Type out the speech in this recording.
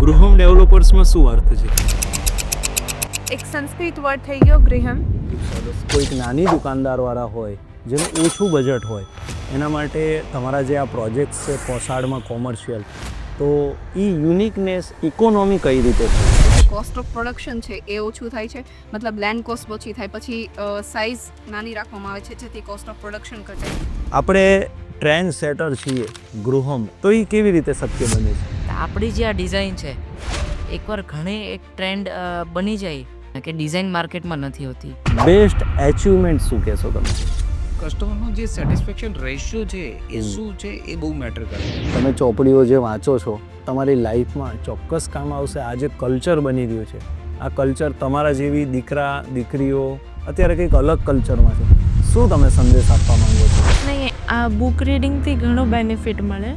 ગૃહમ ડેવલપર્સમાં શું અર્થ છે? એક સંસ્કૃત વર્ડ થઈ ગયો ગૃહમ. કોઈક નાની દુકાનદારવાળા હોય જેનું ઓછું બજેટ હોય એના માટે તમારા જે આ પ્રોજેક્ટ્સ છે પોસાડમાં કોમર્શિયલ, તો એ યુનિકનેસ ઇકોનોમી કઈ રીતે થાય? કોસ્ટ ઓફ પ્રોડક્શન છે એ ઓછું થાય છે, મતલબ લેન્ડ કોસ્ટ ઓછી થાય, પછી સાઇઝ નાની રાખવામાં આવે છે જેથી કોસ્ટ ઓફ પ્રોડક્શન ઘટે. આપણે ટ્રેન્ડ સેટર છીએ ગૃહમ, તો એ કેવી રીતે શક્ય બને છે? આપણી જે આ ડિઝાઇન છે એકવાર ઘણી એક ટ્રેન્ડ બની જાય કે ડિઝાઇન માર્કેટમાં નથી હોતી. બેસ્ટ એચિવમેન્ટ શું કહેશો તમે? કસ્ટમરનો જે સેટિસ્ફેક્શન રેશિયો છે એ શું છે એ બહુ મેટર કરે. તમે ચોપડીઓ જે વાંચો છો તમારી લાઈફમાં ચોક્કસ કામ આવશે. આ જે કલ્ચર બની રહ્યું છે, આ કલ્ચર તમારા જેવી દીકરા દીકરીઓ અત્યારે કંઈક અલગ કલ્ચરમાં છે, શું તમે સંદેશ આપવા માંગો છો? નહીં, આ બુક રીડિંગથી ઘણો બેનિફિટ મળે.